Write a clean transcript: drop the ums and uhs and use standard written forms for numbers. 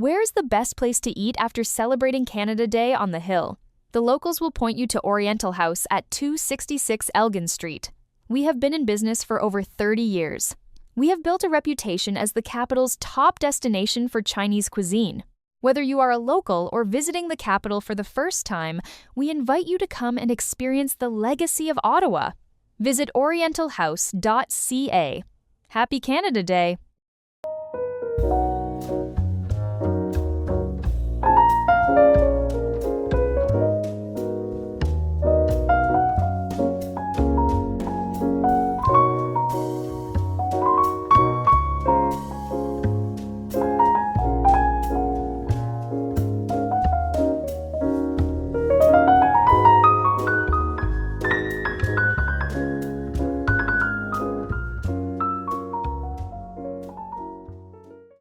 Where's the best place to eat after celebrating Canada Day on the Hill? The locals will point you to Oriental House at 266 Elgin Street. We have been in business for over 30 years. We have built a reputation as the capital's top destination for Chinese cuisine. Whether you are a local or visiting the capital for the first time, we invite you to come and experience the legacy of Ottawa. Visit orientalhouse.ca. Happy Canada Day!